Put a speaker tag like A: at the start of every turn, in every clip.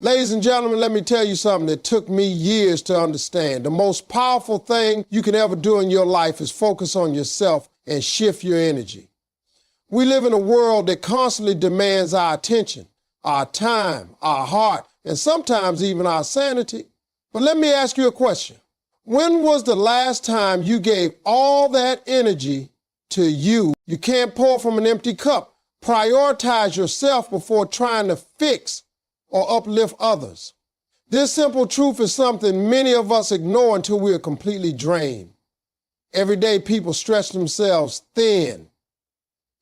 A: Ladies and gentlemen, let me tell you something that took me years to understand. The most powerful thing you can ever do in your life is focus on yourself and shift your energy. We live in a world that constantly demands our attention, our time, our heart, and sometimes even our sanity. But let me ask you a question. When was the last time you gave all that energy to you? You can't pour from an empty cup. Prioritize yourself before trying to fix or uplift others. This simple truth is something many of us ignore until we are completely drained. Every day people stretch themselves thin,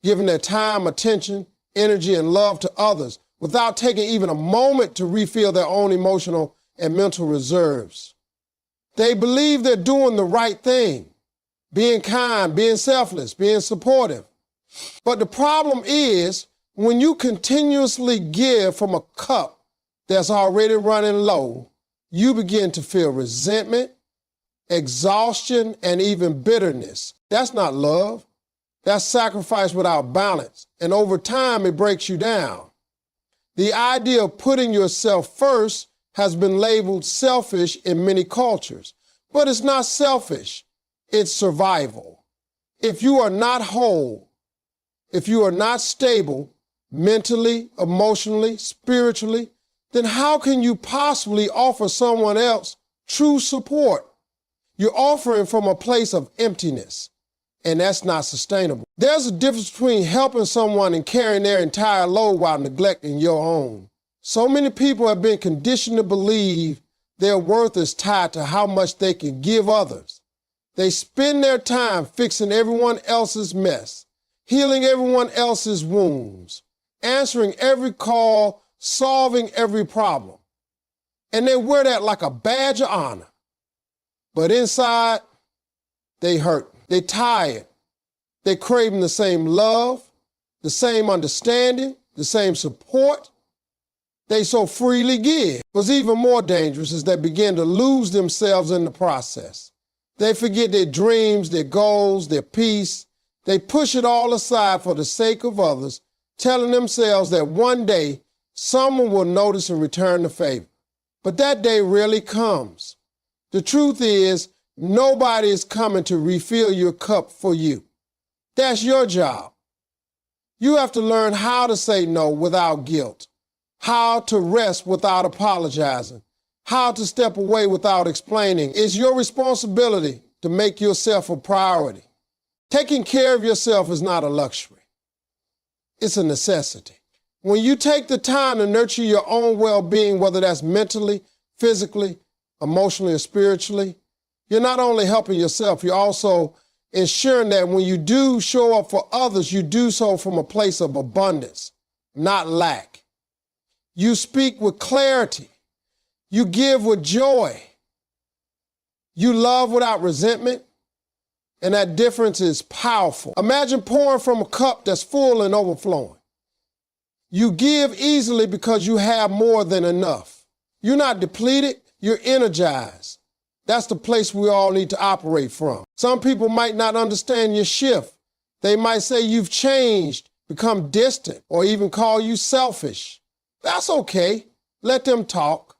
A: giving their time, attention, energy, and love to others without taking even a moment to refill their own emotional and mental reserves. They believe they're doing the right thing, being kind, being selfless, being supportive. But the problem is when you continuously give from a cup that's already running low, you begin to feel resentment, exhaustion, and even bitterness. That's not love. That's sacrifice without balance. And over time, it breaks you down. The idea of putting yourself first has been labeled selfish in many cultures. But it's not selfish. It's survival. If you are not whole, if you are not stable mentally, emotionally, spiritually, then how can you possibly offer someone else true support? You're offering from a place of emptiness, and that's not sustainable. There's a difference between helping someone and carrying their entire load while neglecting your own. So many people have been conditioned to believe their worth is tied to how much they can give others. They spend their time fixing everyone else's mess, healing everyone else's wounds, answering every call, solving every problem. And they wear that like a badge of honor. But inside, they hurt. They tired. They craving the same love, the same understanding, the same support they so freely give. What's even more dangerous is they begin to lose themselves in the process. They forget their dreams, their goals, their peace. They push it all aside for the sake of others, telling themselves that one day someone will notice and return the favor. But that day rarely comes. The truth is, nobody is coming to refill your cup for you. That's your job. You have to learn how to say no without guilt, how to rest without apologizing, how to step away without explaining. It's your responsibility to make yourself a priority. Taking care of yourself is not a luxury. It's a necessity. When you take the time to nurture your own well-being, whether that's mentally, physically, emotionally, or spiritually, you're not only helping yourself, you're also ensuring that when you do show up for others, you do so from a place of abundance, not lack. You speak with clarity. You give with joy. You love without resentment, and that difference is powerful. Imagine pouring from a cup that's full and overflowing. You give easily because you have more than enough. You're not depleted, you're energized. That's the place we all need to operate from. Some people might not understand your shift. They might say you've changed, become distant, or even call you selfish. That's okay. Let them talk.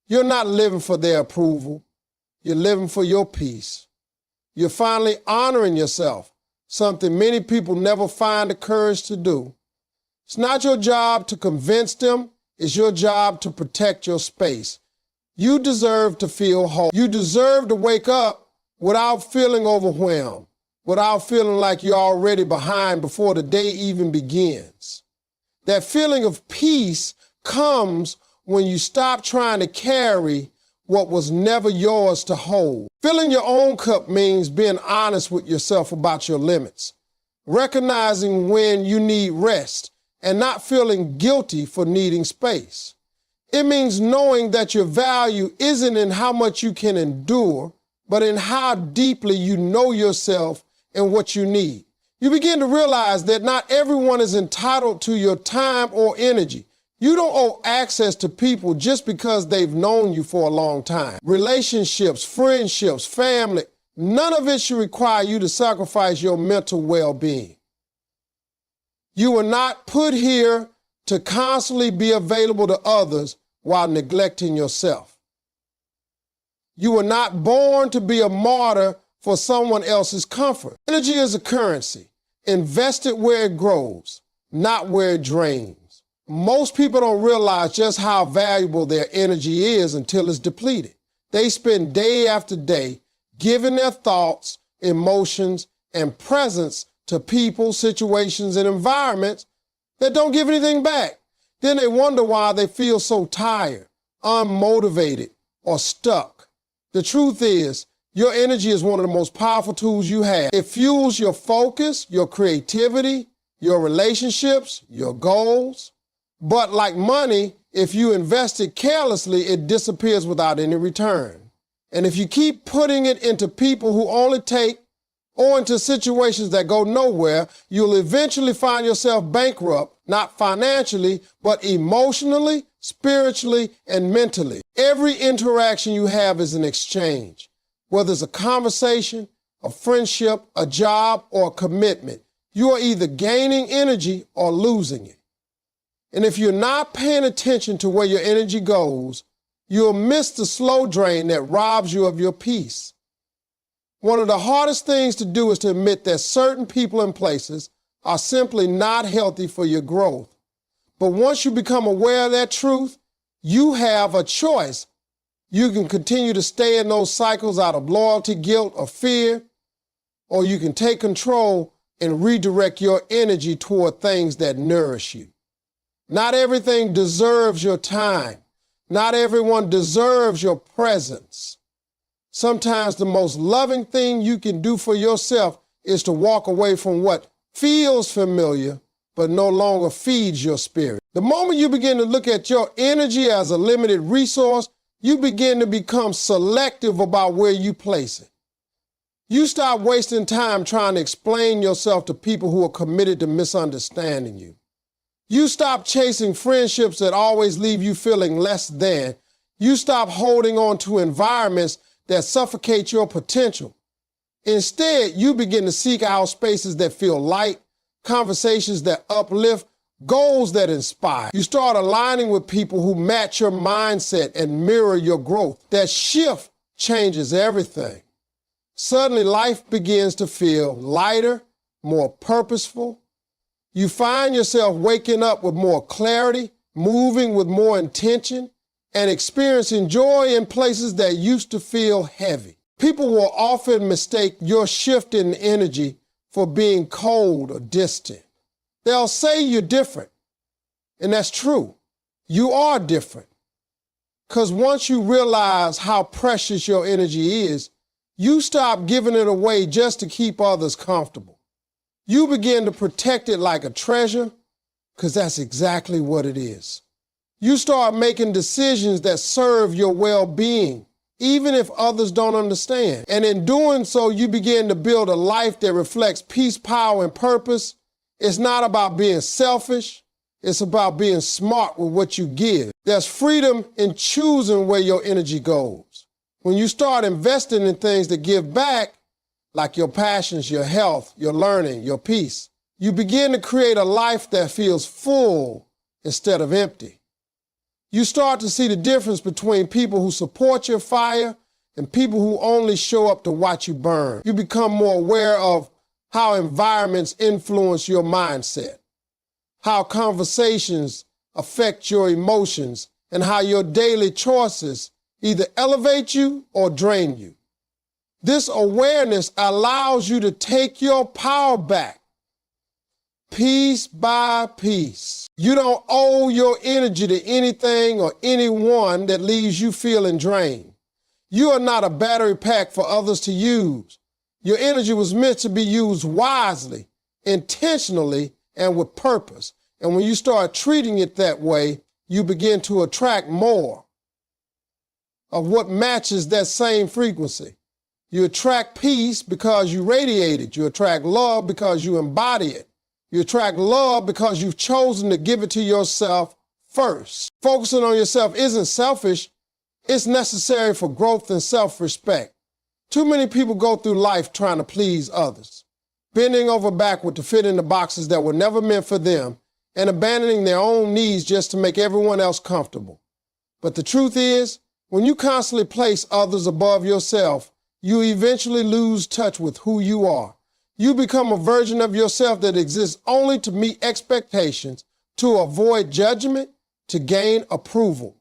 A: You're not living for their approval. You're living for your peace. You're finally honoring yourself, something many people never find the courage to do. It's not your job to convince them. It's your job to protect your space. You deserve to feel whole. You deserve to wake up without feeling overwhelmed, without feeling like you're already behind before the day even begins. That feeling of peace comes when you stop trying to carry what was never yours to hold. Filling your own cup means being honest with yourself about your limits, recognizing when you need rest, and not feeling guilty for needing space. It means knowing that your value isn't in how much you can endure, but in how deeply you know yourself and what you need. You begin to realize that not everyone is entitled to your time or energy. You don't owe access to people just because they've known you for a long time. Relationships, friendships, family, none of it should require you to sacrifice your mental well-being. You were not put here to constantly be available to others while neglecting yourself. You were not born to be a martyr for someone else's comfort. Energy is a currency. Invest it where it grows, not where it drains. Most people don't realize just how valuable their energy is until it's depleted. They spend day after day giving their thoughts, emotions, and presence to people, situations, and environments that don't give anything back. Then they wonder why they feel so tired, unmotivated, or stuck. The truth is, your energy is one of the most powerful tools you have. It fuels your focus, your creativity, your relationships, your goals. But like money, if you invest it carelessly, it disappears without any return. And if you keep putting it into people who only take or into situations that go nowhere, you'll eventually find yourself bankrupt, not financially, but emotionally, spiritually, and mentally. Every interaction you have is an exchange. Whether it's a conversation, a friendship, a job, or a commitment, you are either gaining energy or losing it. And if you're not paying attention to where your energy goes, you'll miss the slow drain that robs you of your peace. One of the hardest things to do is to admit that certain people and places are simply not healthy for your growth. But once you become aware of that truth, you have a choice. You can continue to stay in those cycles out of loyalty, guilt, or fear, or you can take control and redirect your energy toward things that nourish you. Not everything deserves your time. Not everyone deserves your presence. Sometimes the most loving thing you can do for yourself is to walk away from what feels familiar but no longer feeds your spirit. The moment you begin to look at your energy as a limited resource, you begin to become selective about where you place it. You stop wasting time trying to explain yourself to people who are committed to misunderstanding you. You stop chasing friendships that always leave you feeling less than. You stop holding on to environments that suffocate your potential. Instead, you begin to seek out spaces that feel light, conversations that uplift, goals that inspire. You start aligning with people who match your mindset and mirror your growth. That shift changes everything. Suddenly, life begins to feel lighter, more purposeful. You find yourself waking up with more clarity, moving with more intention, and experiencing joy in places that used to feel heavy. People will often mistake your shift in energy for being cold or distant. They'll say you're different, and that's true. You are different. Because once you realize how precious your energy is, you stop giving it away just to keep others comfortable. You begin to protect it like a treasure, because that's exactly what it is. You start making decisions that serve your well-being, even if others don't understand. And in doing so, you begin to build a life that reflects peace, power, and purpose. It's not about being selfish. It's about being smart with what you give. There's freedom in choosing where your energy goes. When you start investing in things that give back, like your passions, your health, your learning, your peace, you begin to create a life that feels full instead of empty. You start to see the difference between people who support your fire and people who only show up to watch you burn. You become more aware of how environments influence your mindset, how conversations affect your emotions, and how your daily choices either elevate you or drain you. This awareness allows you to take your power back, piece by piece. You don't owe your energy to anything or anyone that leaves you feeling drained. You are not a battery pack for others to use. Your energy was meant to be used wisely, intentionally, and with purpose. And when you start treating it that way, you begin to attract more of what matches that same frequency. You attract peace because you radiate it. You attract love because you embody it. You attract love because you've chosen to give it to yourself first. Focusing on yourself isn't selfish. It's necessary for growth and self-respect. Too many people go through life trying to please others, bending over backward to fit in the boxes that were never meant for them, and abandoning their own needs just to make everyone else comfortable. But the truth is, when you constantly place others above yourself, you eventually lose touch with who you are. You become a version of yourself that exists only to meet expectations, to avoid judgment, to gain approval.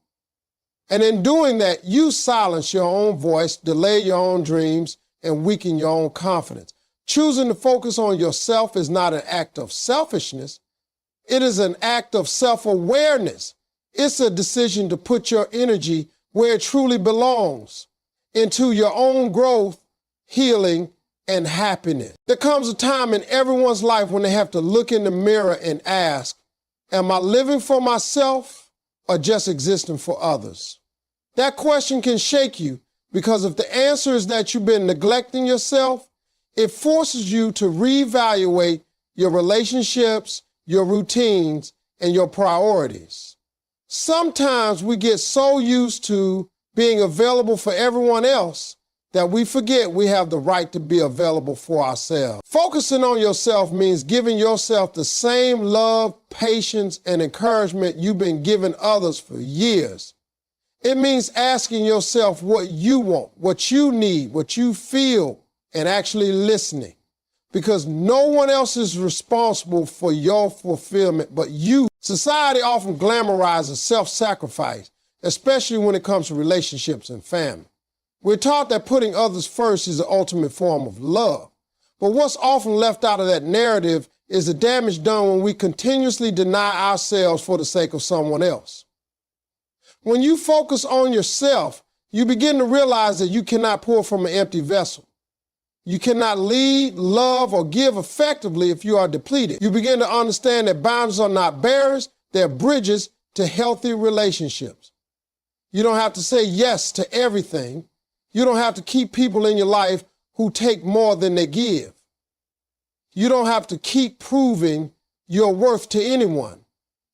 A: And in doing that, you silence your own voice, delay your own dreams, and weaken your own confidence. Choosing to focus on yourself is not an act of selfishness. It is an act of self-awareness. It's a decision to put your energy where it truly belongs, into your own growth, healing, and happiness. There comes a time in everyone's life when they have to look in the mirror and ask, am I living for myself or just existing for others? That question can shake you because if the answer is that you've been neglecting yourself, it forces you to reevaluate your relationships, your routines, and your priorities. Sometimes we get so used to being available for everyone else that we forget we have the right to be available for ourselves. Focusing on yourself means giving yourself the same love, patience, and encouragement you've been giving others for years. It means asking yourself what you want, what you need, what you feel, and actually listening. Because no one else is responsible for your fulfillment but you. Society often glamorizes self-sacrifice, especially when it comes to relationships and family. We're taught that putting others first is the ultimate form of love. But what's often left out of that narrative is the damage done when we continuously deny ourselves for the sake of someone else. When you focus on yourself, you begin to realize that you cannot pour from an empty vessel. You cannot lead, love, or give effectively if you are depleted. You begin to understand that boundaries are not barriers, they're bridges to healthy relationships. You don't have to say yes to everything. You don't have to keep people in your life who take more than they give. You don't have to keep proving your worth to anyone.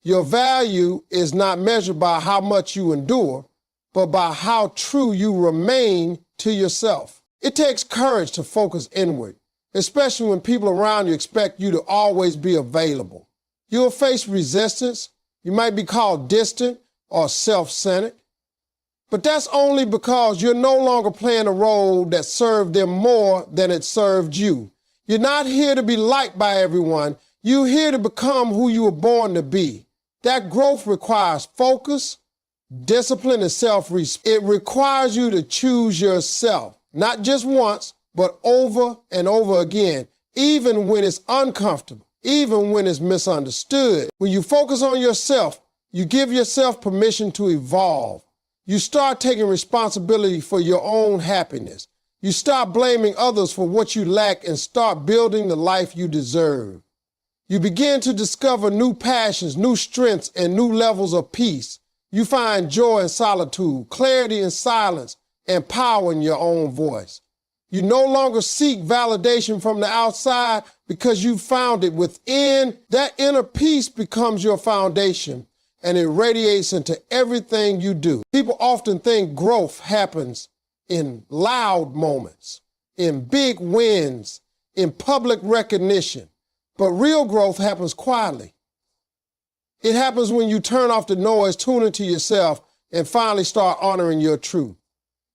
A: Your value is not measured by how much you endure, but by how true you remain to yourself. It takes courage to focus inward, especially when people around you expect you to always be available. You'll face resistance. You might be called distant or self-centered. But that's only because you're no longer playing a role that served them more than it served you. You're not here to be liked by everyone. You're here to become who you were born to be. That growth requires focus, discipline, and self-respect. It requires you to choose yourself. Not just once, but over and over again, even when it's uncomfortable, even when it's misunderstood. When you focus on yourself, you give yourself permission to evolve. You start taking responsibility for your own happiness. You stop blaming others for what you lack and start building the life you deserve. You begin to discover new passions, new strengths, and new levels of peace. You find joy in solitude, clarity in silence, and power in your own voice. You no longer seek validation from the outside because you found it within. That inner peace becomes your foundation and it radiates into everything you do. People often think growth happens in loud moments, in big wins, in public recognition, but real growth happens quietly. It happens when you turn off the noise, tune into yourself, and finally start honoring your truth.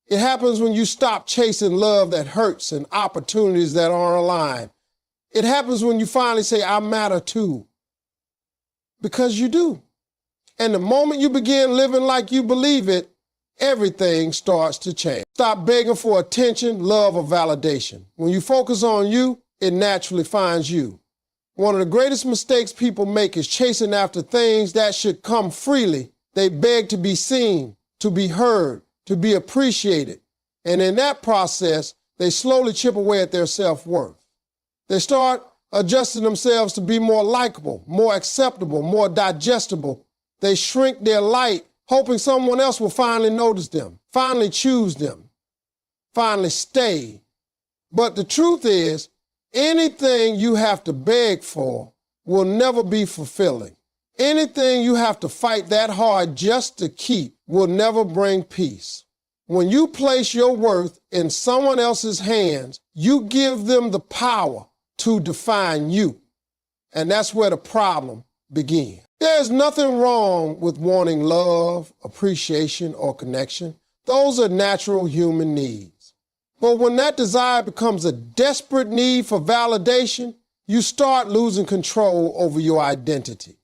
A: It happens when you stop chasing love that hurts and opportunities that aren't aligned. It happens when you finally say, I matter too. Because you do. And the moment you begin living like you believe it, everything starts to change. Stop begging for attention, love, or validation. When you focus on you, it naturally finds you. One of the greatest mistakes people make is chasing after things that should come freely. They beg to be seen, to be heard, to be appreciated. And in that process, they slowly chip away at their self-worth. They start adjusting themselves to be more likable, more acceptable, more digestible. They shrink their light, hoping someone else will finally notice them, finally choose them, finally stay. But the truth is, anything you have to beg for will never be fulfilling. Anything you have to fight that hard just to keep will never bring peace. When you place your worth in someone else's hands, you give them the power to define you. And that's where the problem begins. There's nothing wrong with wanting love, appreciation, or connection. Those are natural human needs. But when that desire becomes a desperate need for validation, you start losing control over your identity.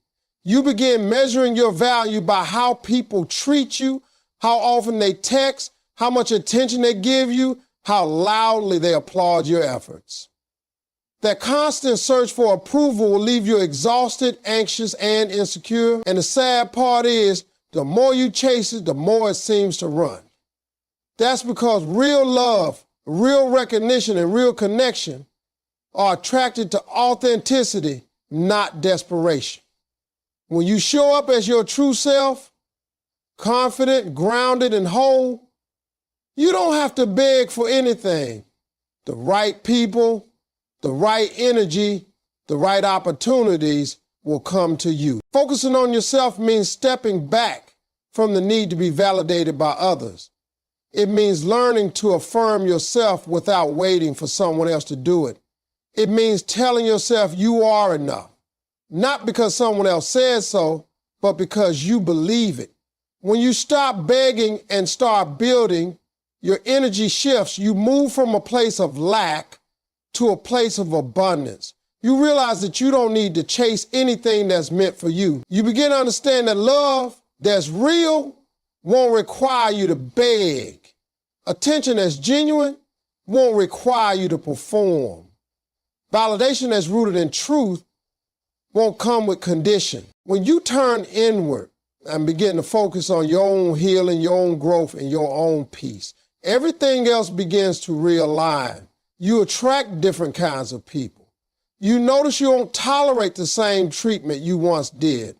A: You begin measuring your value by how people treat you, how often they text, how much attention they give you, how loudly they applaud your efforts. That constant search for approval will leave you exhausted, anxious, and insecure. And the sad part is, the more you chase it, the more it seems to run. That's because real love, real recognition, and real connection are attracted to authenticity, not desperation. When you show up as your true self, confident, grounded, and whole, you don't have to beg for anything. The right people, the right energy, the right opportunities will come to you. Focusing on yourself means stepping back from the need to be validated by others. It means learning to affirm yourself without waiting for someone else to do it. It means telling yourself you are enough, not because someone else says so, but because you believe it. When you stop begging and start building, your energy shifts. You move from a place of lack to a place of abundance. You realize that you don't need to chase anything that's meant for you. You begin to understand that love that's real won't require you to beg. Attention that's genuine won't require you to perform. Validation that's rooted in truth won't come with condition. When you turn inward and begin to focus on your own healing, your own growth, and your own peace, everything else begins to realign. You attract different kinds of people. You notice you don't tolerate the same treatment you once did.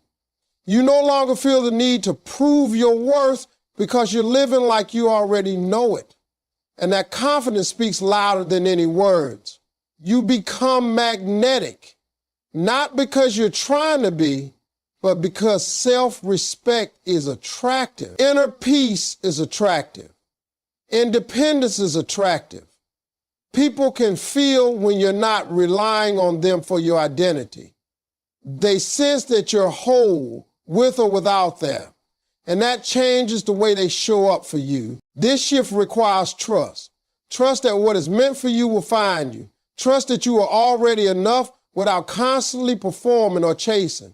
A: You no longer feel the need to prove your worth because you're living like you already know it. And that confidence speaks louder than any words. You become magnetic, not because you're trying to be, but because self-respect is attractive. Inner peace is attractive. Independence is attractive. People can feel when you're not relying on them for your identity. They sense that you're whole with or without them, and that changes the way they show up for you. This shift requires trust. Trust that what is meant for you will find you. Trust that you are already enough without constantly performing or chasing.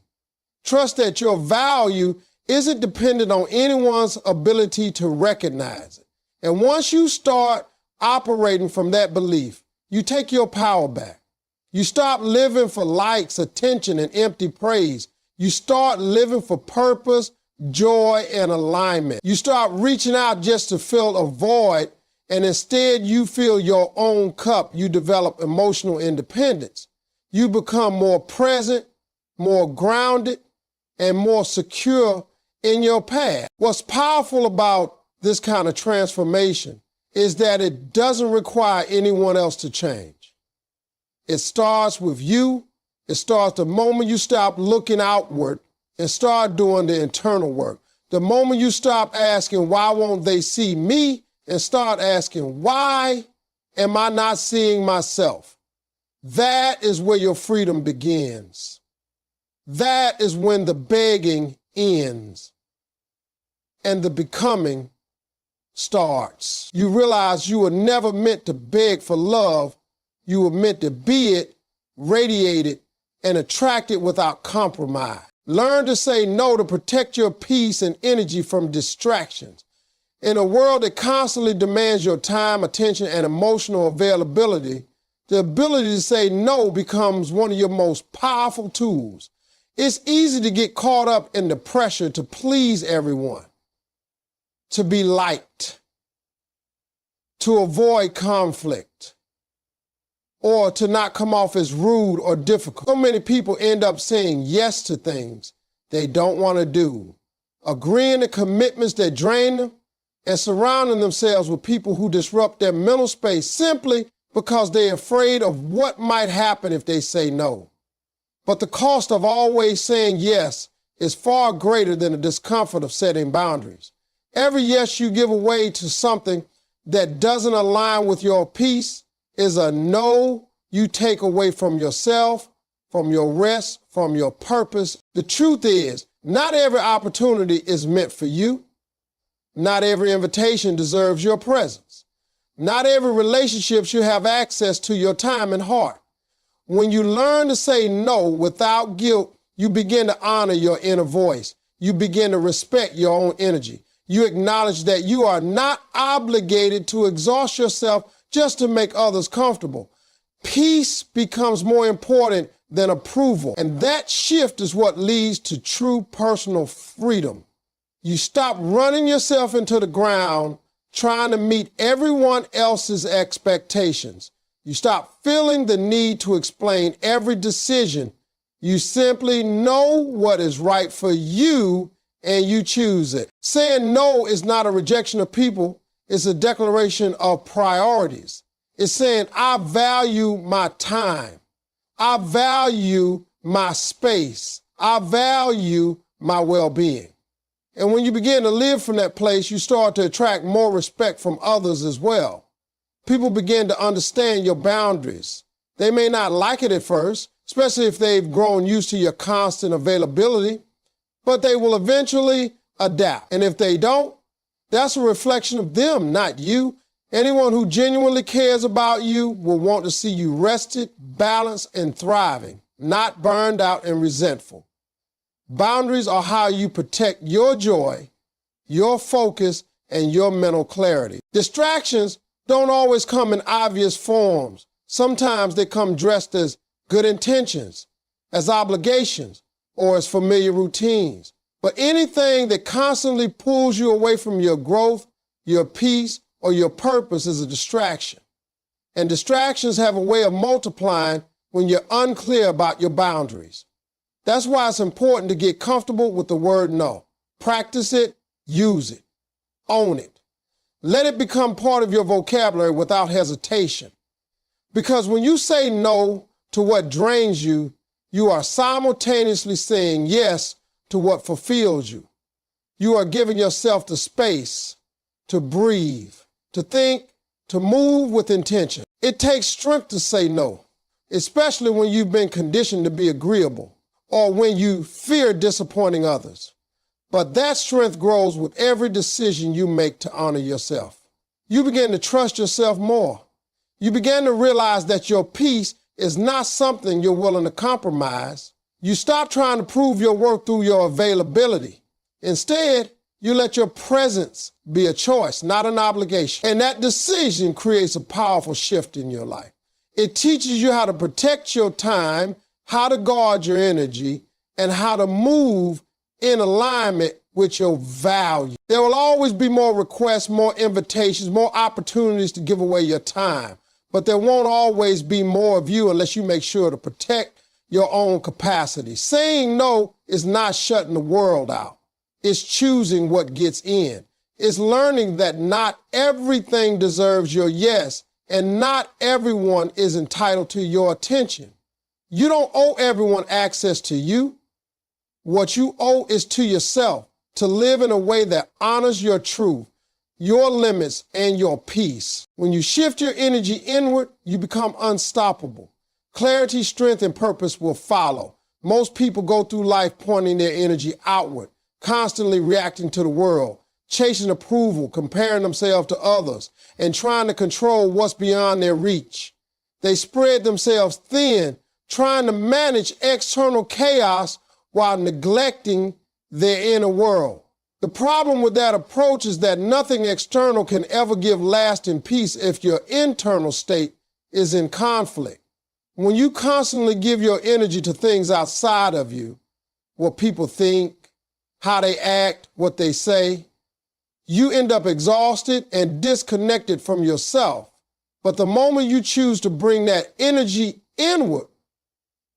A: Trust that your value isn't dependent on anyone's ability to recognize it. And once you start operating from that belief, you take your power back. You stop living for likes, attention, and empty praise. You start living for purpose, joy, and alignment. You start reaching out just to fill a void, and instead you fill your own cup. You develop emotional independence. You become more present, more grounded, and more secure in your path. What's powerful about this kind of transformation is that it doesn't require anyone else to change. It starts with you. It starts the moment you stop looking outward and start doing the internal work. The moment you stop asking, why won't they see me? And start asking, why am I not seeing myself? That is where your freedom begins. That is when the begging ends and the becoming starts. You realize you were never meant to beg for love. You were meant to be it, radiate it, and attract it without compromise. Learn to say no to protect your peace and energy from distractions. In a world that constantly demands your time, attention, and emotional availability, the ability to say no becomes one of your most powerful tools. It's easy to get caught up in the pressure to please everyone, to be liked, to avoid conflict, or to not come off as rude or difficult. So many people end up saying yes to things they don't want to do, agreeing to commitments that drain them, and surrounding themselves with people who disrupt their mental space simply because they're afraid of what might happen if they say no. But the cost of always saying yes is far greater than the discomfort of setting boundaries. Every yes you give away to something that doesn't align with your peace is a no you take away from yourself, from your rest, from your purpose. The truth is, not every opportunity is meant for you. Not every invitation deserves your presence. Not every relationship should have access to your time and heart. When you learn to say no without guilt, you begin to honor your inner voice. You begin to respect your own energy. You acknowledge that you are not obligated to exhaust yourself just to make others comfortable. Peace becomes more important than approval. And that shift is what leads to true personal freedom. You stop running yourself into the ground trying to meet everyone else's expectations. You stop feeling the need to explain every decision. You simply know what is right for you and you choose it. Saying no is not a rejection of people. It's a declaration of priorities. It's saying, I value my time. I value my space. I value my well-being. And when you begin to live from that place, you start to attract more respect from others as well. People begin to understand your boundaries. They may not like it at first, especially if they've grown used to your constant availability, but they will eventually adapt. And if they don't, that's a reflection of them, not you. Anyone who genuinely cares about you will want to see you rested, balanced, and thriving, not burned out and resentful. Boundaries are how you protect your joy, your focus, and your mental clarity. Distractions don't always come in obvious forms. Sometimes they come dressed as good intentions, as obligations, or as familiar routines. But anything that constantly pulls you away from your growth, your peace, or your purpose is a distraction. And distractions have a way of multiplying when you're unclear about your boundaries. That's why it's important to get comfortable with the word no. Practice it, use it, own it. Let it become part of your vocabulary without hesitation. Because when you say no to what drains you, you are simultaneously saying yes to what fulfills you. You are giving yourself the space to breathe, to think, to move with intention. It takes strength to say no, especially when you've been conditioned to be agreeable or when you fear disappointing others. But that strength grows with every decision you make to honor yourself. You begin to trust yourself more. You begin to realize that your peace is not something you're willing to compromise. You stop trying to prove your worth through your availability. Instead, you let your presence be a choice, not an obligation. And that decision creates a powerful shift in your life. It teaches you how to protect your time, how to guard your energy, and how to move in alignment with your value. There will always be more requests, more invitations, more opportunities to give away your time. But there won't always be more of you unless you make sure to protect your own capacity. Saying no is not shutting the world out. It's choosing what gets in. It's learning that not everything deserves your yes, and not everyone is entitled to your attention. You don't owe everyone access to you. What you owe is to yourself, to live in a way that honors your truth, your limits, and your peace. When you shift your energy inward, you become unstoppable. Clarity, strength, and purpose will follow. Most people go through life pointing their energy outward, constantly reacting to the world, chasing approval, comparing themselves to others, and trying to control what's beyond their reach. They spread themselves thin, trying to manage external chaos while neglecting their inner world. The problem with that approach is that nothing external can ever give lasting peace if your internal state is in conflict. When you constantly give your energy to things outside of you, what people think, how they act, what they say, you end up exhausted and disconnected from yourself. But the moment you choose to bring that energy inward,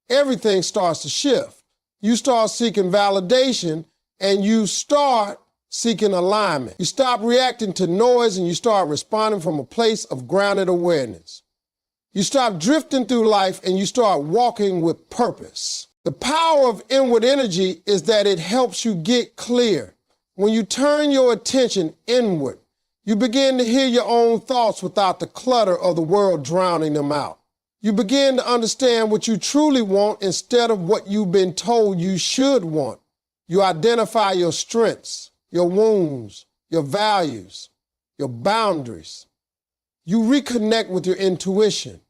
A: everything starts to shift. You start seeking validation and you start seeking alignment. You stop reacting to noise and you start responding from a place of grounded awareness. You stop drifting through life and you start walking with purpose. The power of inward energy is that it helps you get clear. When you turn your attention inward, you begin to hear your own thoughts without the clutter of the world drowning them out. You begin to understand what you truly want instead of what you've been told you should want. You identify your strengths, your wounds, your values, your boundaries. You reconnect with your intuition.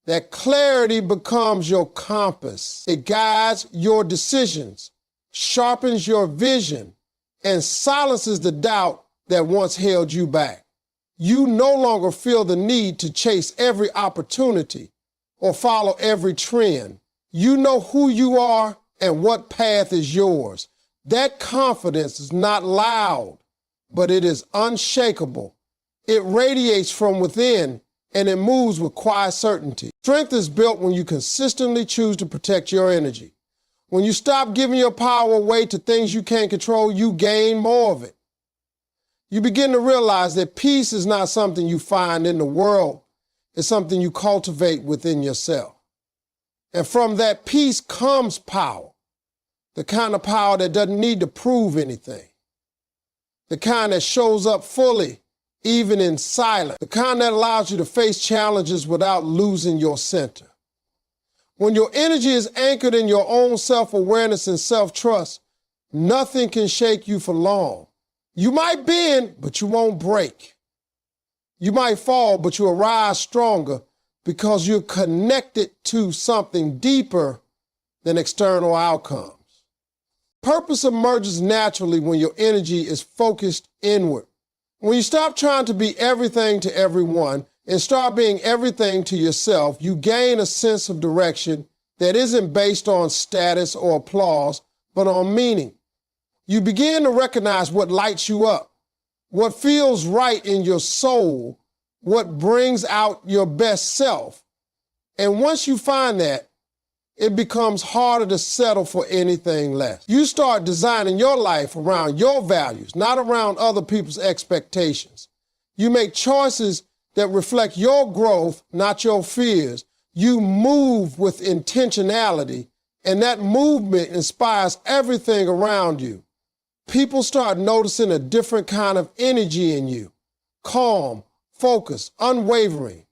A: That clarity becomes your compass. It guides your decisions, sharpens your vision, and silences the doubt that once held you back. You no longer feel the need to chase every opportunity or follow every trend. You know who you are and what path is yours. That confidence is not loud, but it is unshakable. It radiates from within, and it moves with quiet certainty. Strength is built when you consistently choose to protect your energy. When you stop giving your power away to things you can't control, you gain more of it. You begin to realize that peace is not something you find in the world. It's something you cultivate within yourself. And from that peace comes power, the kind of power that doesn't need to prove anything, the kind that shows up fully, even in silence, the kind that allows you to face challenges without losing your center. When your energy is anchored in your own self-awareness and self-trust, nothing can shake you for long. You might bend, but you won't break. You might fall, but you'll rise stronger because you're connected to something deeper than external outcomes. Purpose emerges naturally when your energy is focused inward. When you stop trying to be everything to everyone and start being everything to yourself, you gain a sense of direction that isn't based on status or applause, but on meaning. You begin to recognize what lights you up, what feels right in your soul, what brings out your best self. And once you find that, it becomes harder to settle for anything less. You start designing your life around your values, not around other people's expectations. You make choices that reflect your growth, not your fears. You move with intentionality, and that movement inspires everything around you. People start noticing a different kind of energy in you. Calm, focused, unwavering.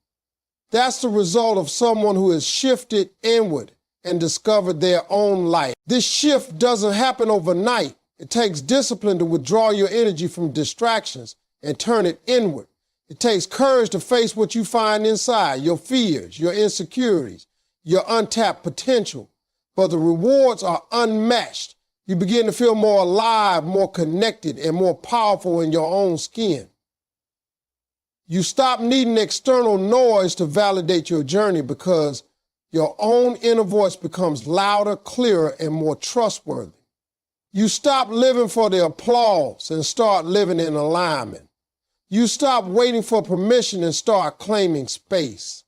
A: That's the result of someone who has shifted inward and discovered their own light. This shift doesn't happen overnight. It takes discipline to withdraw your energy from distractions and turn it inward. It takes courage to face what you find inside, your fears, your insecurities, your untapped potential. But the rewards are unmatched. You begin to feel more alive, more connected, and more powerful in your own skin. You stop needing external noise to validate your journey because your own inner voice becomes louder, clearer, and more trustworthy. You stop living for the applause and start living in alignment. You stop waiting for permission and start claiming space.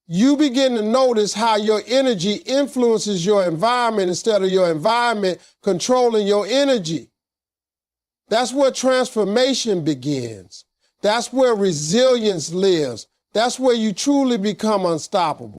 A: You begin to notice how your energy influences your environment instead of your environment controlling your energy. That's where transformation begins. That's where resilience lives. That's where you truly become unstoppable.